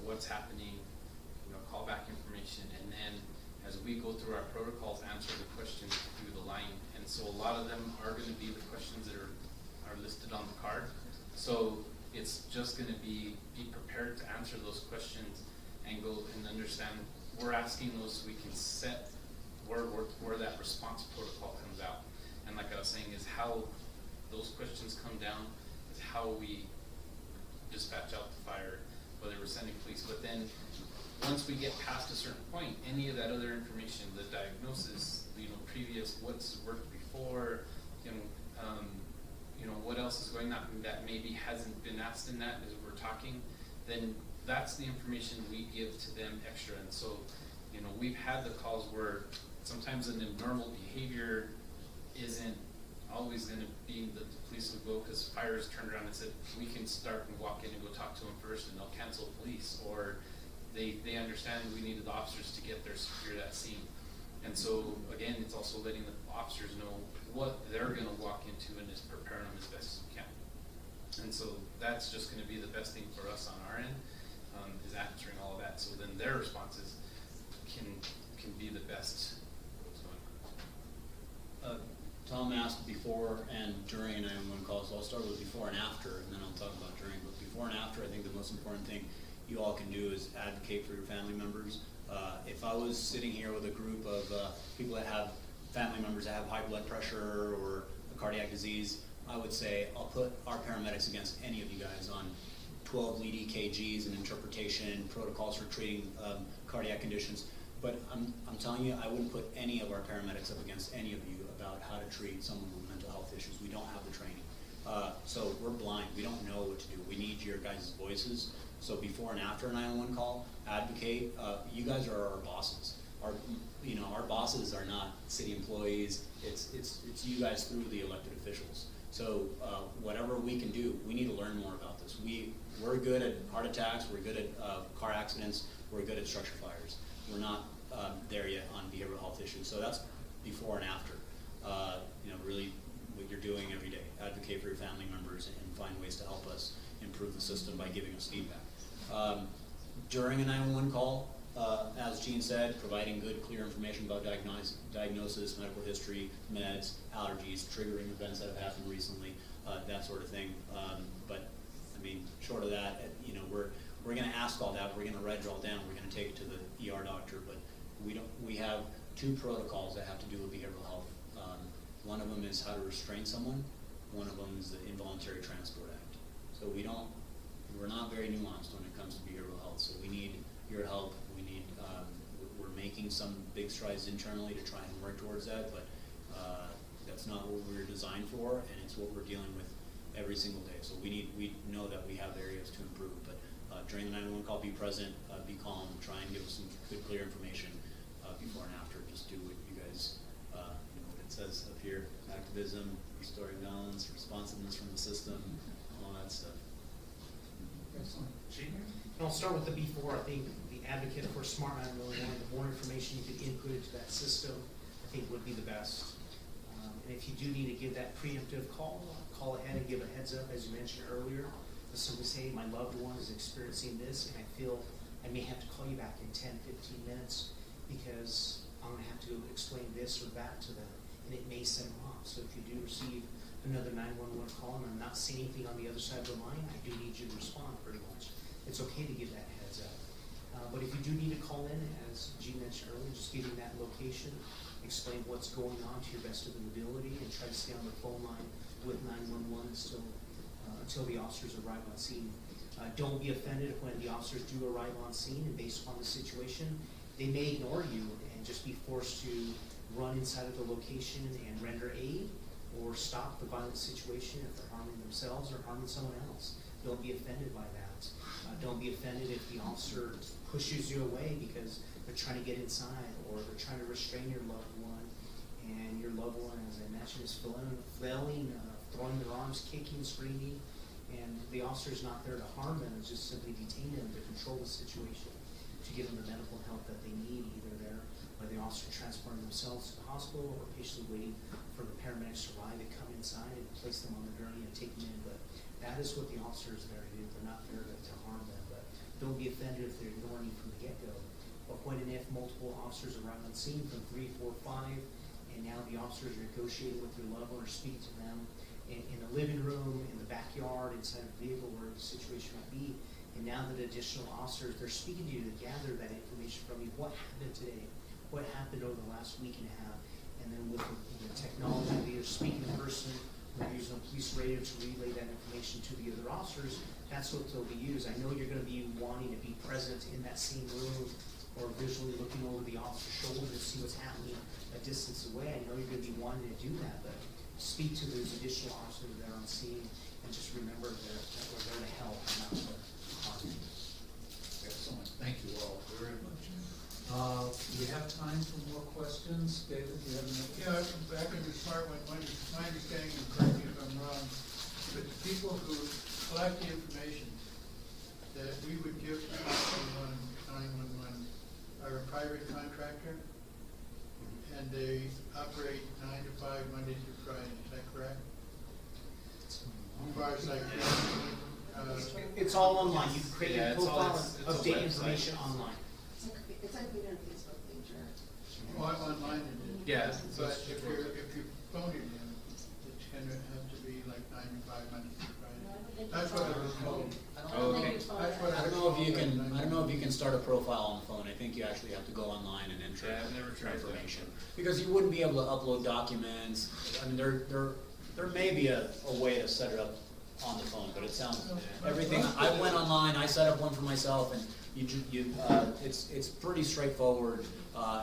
what's happening, callback information, and then as we go through our protocols, answer the questions through the line. And so a lot of them are going to be the questions that are listed on the card. So it's just going to be prepared to answer those questions and go and understand. We're asking those so we can set where that response protocol comes out. And like I was saying, is how those questions come down is how we dispatch out the fire, whether we're sending police. But then once we get past a certain point, any of that other information, the diagnosis, previous, what's worked before, what else is going on that maybe hasn't been asked in that as we're talking, then that's the information we give to them extra. And so, we've had the calls where sometimes an abnormal behavior isn't always going to be that the police will go because fires turned around and said, we can start and walk in and go talk to them first and they'll cancel police, or they understand we needed the officers to get there, secure that scene. And so again, it's also letting the officers know what they're going to walk into and just preparing them as best as we can. And so that's just going to be the best thing for us on our end, is answering all of that. So then their responses can be the best. Tom asked before and during 911 calls, so I'll start with before and after, and then I'll talk about during. But before and after, I think the most important thing you all can do is advocate for your family members. If I was sitting here with a group of people that have family members that have high blood pressure or a cardiac disease, I would say I'll put our paramedics against any of you guys on 12 lead EKGs and interpretation, protocols for treating cardiac conditions. But I'm telling you, I wouldn't put any of our paramedics up against any of you about how to treat someone with mental health issues. We don't have the training. So we're blind. We don't know what to do. We need need your guys' voices. So before and after a 911 call, advocate. You guys are our bosses. Our bosses are not city employees. It's you guys through the elected officials. So whatever we can do, we need to learn more about this. We're good at heart attacks. We're good at car accidents. We're good at structure fires. We're not there yet on behavioral health issues. So that's before and after. Really what you're doing every day. Advocate for your family members and find ways to help us improve the system by giving us feedback. During a 911 call, as Gene said, providing good, clear information about diagnosis, medical history, meds, allergies, triggering events that have happened recently, that sort of thing. But I mean, short of that, we're going to ask all that. We're going to write it all down. We're going to take it to the ER doctor. But we have 2 protocols that have to do with behavioral health. One of them is how to restrain someone. One of them is the Involuntary Transport Act. So we're not very nuanced when it comes to behavioral health. So we need your help. We're making some big strides internally to try and work towards that, but that's not what we're designed for, and it's what we're dealing with every single day. So we know that we have areas to improve, but during the 911 call, be present, be calm, try and give us some good, clear information before and after. Just do what you guys, what it says up here: activism, restoring balance, responsiveness from the system, all that stuff. Excellent. And I'll start with the before. I think the advocate for Smart 911, the more information you can input into that system, I think would be the best. And if you do need to give that preemptive call ahead and give a heads up, as you mentioned earlier, to simply say, my loved one is experiencing this, and I feel I may have to call you back in 10, 15 minutes because I'm going to have to explain this or that to them, and it may set them off. So if you do receive another 911 call and I'm not seeing anything on the other side of the line, I do need you to respond pretty much. It's okay to give that heads up. But if you do need to call in, as G mentioned earlier, just giving that location, explain what's going on to your best of your ability, and try to stay on the phone line with 911 until the officers arrive on scene. Don't be offended when the officers do arrive on scene, and based upon the situation, they may ignore you and just be forced to run inside of the location and render aid or stop the violent situation if they're harming themselves or harming someone else. Don't be offended by that. Don't be offended if the officer pushes you away because they're trying to get inside, or they're trying to restrain your loved one, and your loved one, as I mentioned, is flailing, throwing their arms, kicking, screaming, and the officer's not there to harm them, it's just simply detain them to control the situation, to give them the medical help that they need, either there by the officer transporting themselves to the hospital or patiently waiting for the paramedics to arrive and come inside and place them on the gurney and take them in. But that is what the officer is there to do. They're not there to harm them. But don't be offended if they're ignoring you from the get-go. But when and if multiple officers arrive on scene from 3, 4, 5, and now the officers are negotiating with your loved one or speak to them in the living room, in the backyard, inside of the vehicle, where the situation might be, and now that additional officers, they're speaking to you to gather that information from you. What happened today? What happened over the last week and a half? And then with the technology, they are speaking in person, or using a police radio to relay that information to the other officers. That's what they'll be used. I know you're going to be wanting to be present in that same room, or visually looking over the officer's shoulder to see what's happening a distance away. I know you're going to be wanting to do that, but speak to those additional officers that are on scene, and just remember that we're there to help, not to harm. Excellent, thank you all very much. We have time for more questions. David, do you have any? Yeah, back in the Smart 111, my understanding, and correct me if I'm wrong, but the people who collect the information that we would give to 911 are a private contractor, and they operate 9 to 5 Monday through Friday. Is that correct? As far as like, It's all online. You create Yeah, a it's all- profile it's and a update website. information online. It's like being on a Facebook page or. online it is. Yeah. But if you're phoning them, it's gonna have to be like 9 to 5 Monday through Friday. That's what I was told. Oh, okay. That's what I don't know if you can start a profile on the phone. I think you actually have to go online and enter Yeah, I've never tried that. information. Because you wouldn't be able to upload documents. I mean, there may be a way to set it up on the phone, but it sounds, everything, I went online, I set up one for myself, and it's pretty straightforward.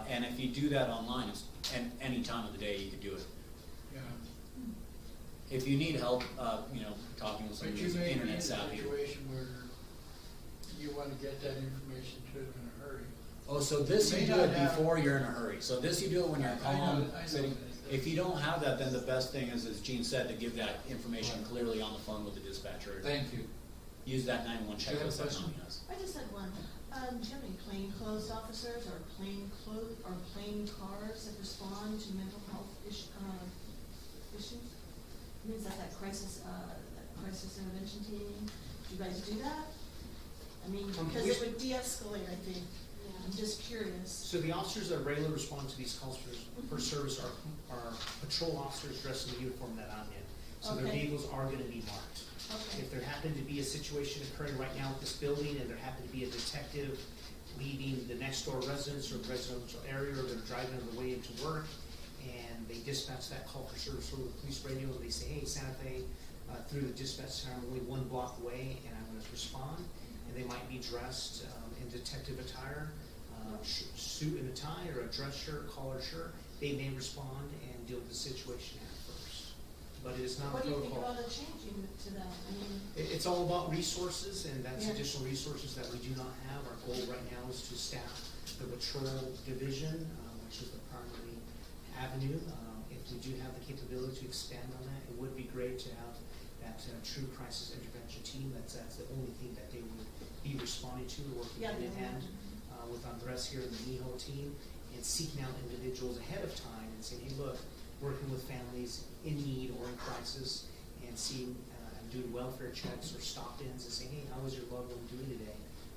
And if you do that online, it's any time of the day you could do it. Yeah. If you need help, talking with But somebody you who's may be in internet a savvy. situation where you wanna get that information to them in a hurry. Oh, so this May you do not it have- before you're in a hurry. So this you do it when you're I know- calm, I know sitting. that. If you don't have that, then the best thing is, as Gene said, to give that information clearly on the phone with the dispatcher. Thank you. Use that 911 Do you have a checklist that question? Tommy has. I just had one. Do you have any plainclothes officers or plain cars that respond to mental health issues? I mean, is that crisis intervention team? Do you guys do that? I mean, because it would de-escalate, I think. I'm just curious. So the officers that regularly respond to these calls for service are patrol officers dressed in the uniform that I'm in. So their Okay. vehicles are gonna be marked. Okay. If there happened to be a situation occurring right now at this building, and there happened to be a detective leaving the next door residence or residential area, or they're driving on the way into work, and they dispatch that call for service over the police radio, and they say, hey, Santa Fe, through the dispatch center, I'm only 1 block away, and I'm gonna respond, and they might be dressed in detective attire, suit and a tie, or a dress shirt, collared shirt. They may respond and deal with the situation at first, but it is not a What do you protocol. think about it changing to that? I mean, It's all about resources, and that's Yeah. additional resources that we do not have. Our goal right now is to staff the patrol division, which is the primary avenue. If we do have the capability to expand on that, it would be great to have that true crisis intervention team. That's the only thing that they would be responding to, working Yeah, hand in they hand would. with Andrés here and the NEHO team, and seeking out individuals ahead of time and saying, hey, look, working with families in need or in crisis, and seeing and doing welfare checks or stop-ins and saying, hey, how is your loved one doing today?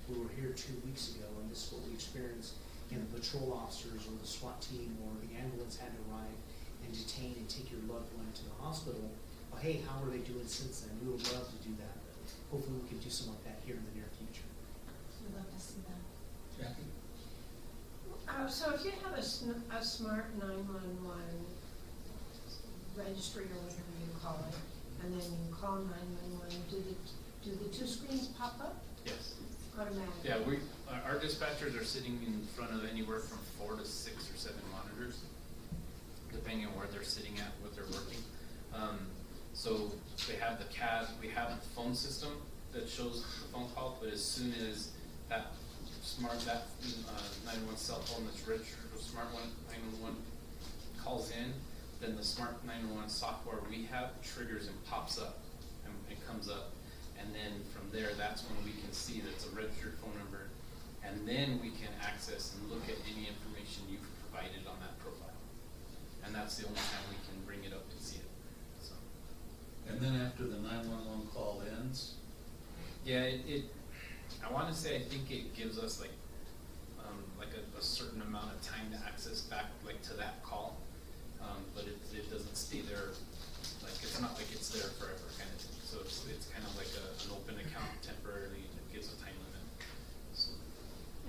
We were here 2 weeks ago, and this is what we experienced. And the patrol officers or the SWAT team or the ambulance had to arrive and detain and take your loved one to the hospital. Well, hey, how are they doing since then? We would love to do that. Hopefully we can do something like that here in the near future. we'd love to see that. Jackie? So if you have a smart 911 registry or whatever you call it, and then you call 911, do the 2 screens pop up Yes. automatically? Yeah, our dispatchers are sitting in front of anywhere from 4 to 6 or 7 monitors, depending on where they're sitting at, what they're working. So they have the CAD, we have a phone system that shows the phone call, but as soon as that 911 cell phone that's registered with Smart 911 calls in, then the Smart 911 software we have triggers and pops up, and it comes up. And then from there, that's when we can see that it's a registered phone number. And then we can access and look at any information you've provided on that profile. And that's the only time we can bring it up and see it. So, And then after the 911 call ends, yeah, I want to say I think it gives us like a certain amount of time to access back like to that call. But it doesn't stay there, like it's not like it's there forever kind of thing. So it's kind of like an open account temporarily, and it gives a time limit. So,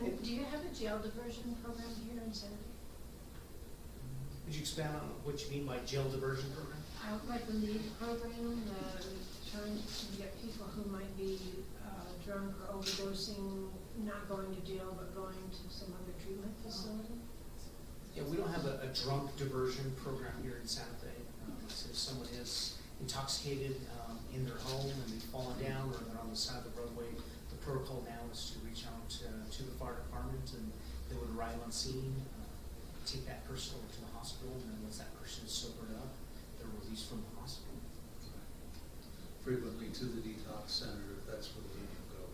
And do you have a jail diversion program here in Santa Fe? Would you expand on what you mean by jail diversion program? Like the LEAD program, trying to get people who might be drunk or overdosing, not going to jail, but going to some other treatment facility? Yeah, we don't have a drunk diversion program here in Santa Fe. So if someone is intoxicated in their home and they've fallen down or they're on the side of the roadway, the protocol now is to reach out to the fire department, and they would arrive on scene, take that person over to the hospital, and then once that person is sobered up, they're released from the hospital. frequently to the detox center, if that's where they want to go.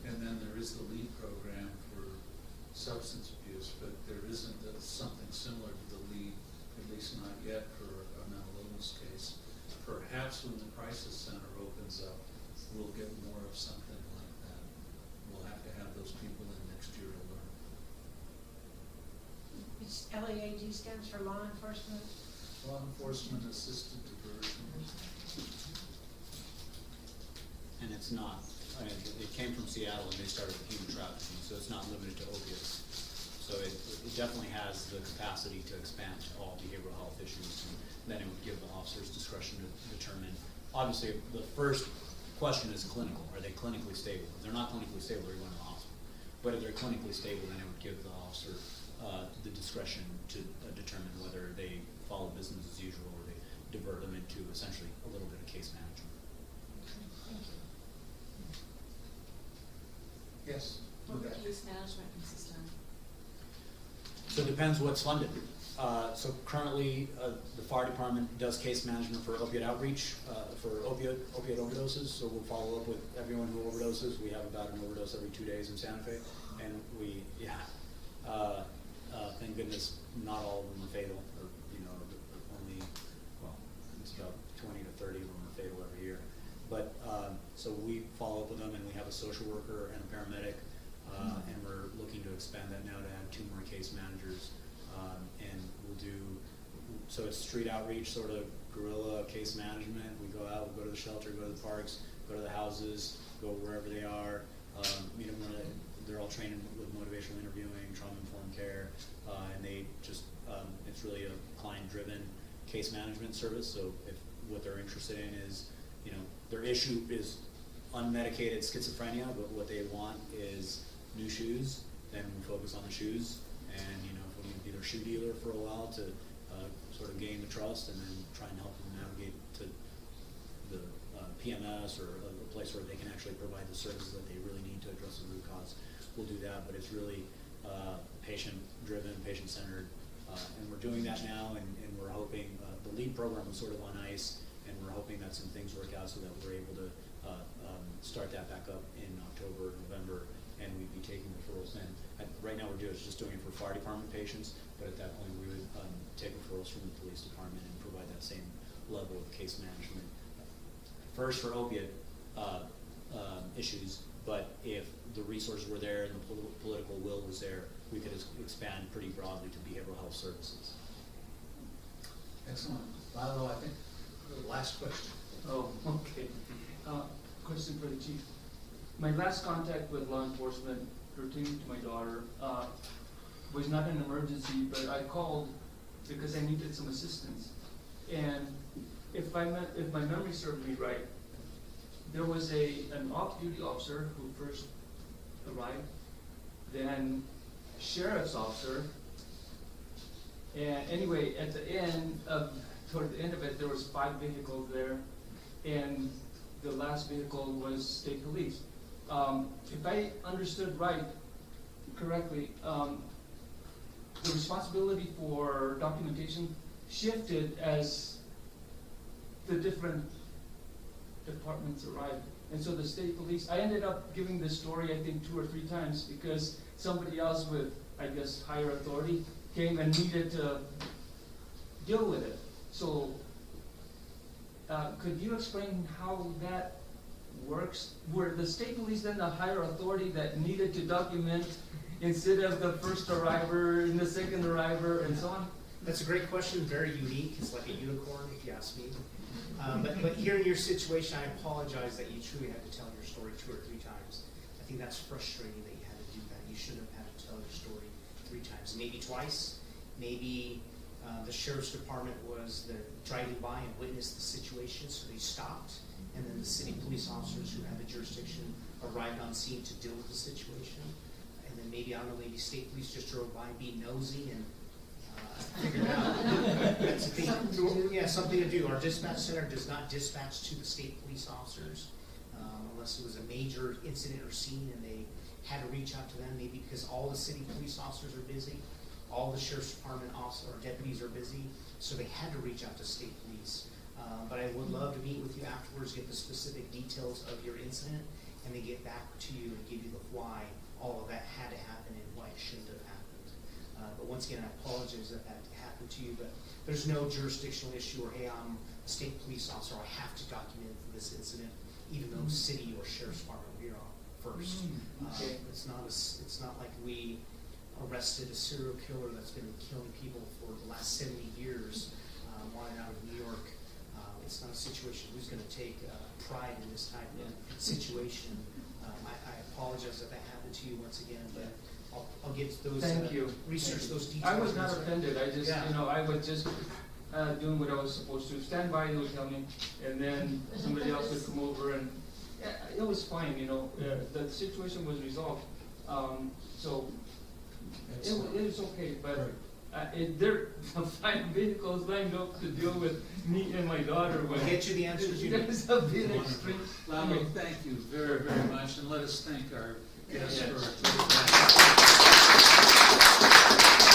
And then there is the LEAD program for substance abuse, but there isn't something similar to the LEAD, at least not yet, for a mental illness case. Perhaps when the crisis center opens up, we'll get more of something like that. We'll have to have those people in next year to learn. It's LAAD stands for law enforcement. Law enforcement assisted diversion. And it's not, it came from Seattle and they started with human trafficking, so it's not limited to opiates. So it definitely has the capacity to expand to all behavioral health issues, and then it would give the officers discretion to determine. Obviously, the first question is clinical. Are they clinically stable? If they're not clinically stable, they're going to the hospital. But if they're clinically stable, then it would give the officer the discretion to determine whether they follow business as usual, or they divert them into essentially a little bit of case management. Thank you. Yes. What would case management consist of? So it depends what's funded. So currently, the fire department does case management for opioid outreach, for opioid overdoses. So we'll follow up with everyone who overdoses. We have about an overdose every 2 days in Santa Fe, and thank goodness not all of them are fatal, or only, well, it's about 20 to 30 of them are fatal every year. But so we follow up with them, and we have a social worker and a paramedic, and we're looking to expand that now to add 2 more case managers. And we'll do, so it's street outreach, sort of guerrilla case management. We go out, we go to the shelter, go to the parks, go to the houses, go wherever they are, meet them when they're all trained with motivational interviewing, trauma-informed care, and they just, it's really a client-driven case management service. So if what they're interested in is, their issue is unmedicated schizophrenia, but what they want is new shoes, then we focus on the shoes. And if we need to be their shoe dealer for a while to sort of gain the trust, and then try and help them navigate to the PMS or a place where they can actually provide the services that they really need to address the root cause, we'll do that. But it's really patient-driven, patient-centered, and we're doing that now. And we're hoping the LEAD program was sort of on ice, and we're hoping that some things work out so that we're able to start that back up in October, November, and we'd be taking referrals then. Right now we're just doing it for fire department patients, but at that point we would take referrals from the police department and provide that same level of case management. First for opiate issues, but if the resources were there and the political will was there, we could expand pretty broadly to behavioral health services. Excellent. Lalo, I think the last question. Oh, okay. Question for the chief. My last contact with law enforcement pertaining to my daughter was not an emergency, but I called because I needed some assistance. And if my memory served me right, there was an off-duty officer who first arrived, then sheriff's officer, and anyway, at the end toward the end of it, there was 5 vehicles there, and the last vehicle was state police. If I understood correctly, the responsibility for documentation shifted as the different departments arrived. And so the state police, I ended up giving this story I think 2 or 3 times because somebody else with, I guess, higher authority came and needed to deal with it. So could you explain how that works? Were the state police then the higher authority that needed to document instead of the first arriver and the second arriver and so on? That's a great question, very unique. It's like a unicorn, if you ask me. But hearing your situation, I apologize that you truly had to tell your story 2 or 3 times. I think that's frustrating that you had to do that. You shouldn't have had to tell your story 3 times, maybe twice. Maybe the sheriff's department was driving by and witnessed the situation, so they stopped. And then the city police officers who had the jurisdiction arrived on scene to deal with the situation. And then maybe, I don't know, maybe state police just drove by being nosy and figured out that's a thing. Yeah, something to do. Our dispatch center does not dispatch to the state police officers unless it was a major incident or scene and they had to reach out to them, maybe because all the city police officers are busy, all the sheriff's department officers or deputies are busy, so they had to reach out to state police. But I would love to meet with you afterwards, get the specific details of your incident, and then get back to you and give you the why all of that had to happen and why it shouldn't have happened. But once again, I apologize that that happened to you, but there's no jurisdictional issue or, hey, I'm a state police officer, I have to document this incident, even though city or sheriff's department we're on first. Okay. It's not like we arrested a serial killer that's been killing people for the last 70 years, wanted out of New York. It's not a situation who's going to take pride in this type of situation. I apologize that that happened to you once again, but I'll get those, research those details. I was not offended. I just, I was just doing what I was supposed to. Stand by, they would tell me, and then somebody else would come over, and it was fine. The situation was resolved. So it was okay, but there, 5 vehicles lined up to deal with me and my daughter. We'll get you the answers you need. There's a bit extreme. Lalo, thank you very, very much, and let us thank our guests Yes. for.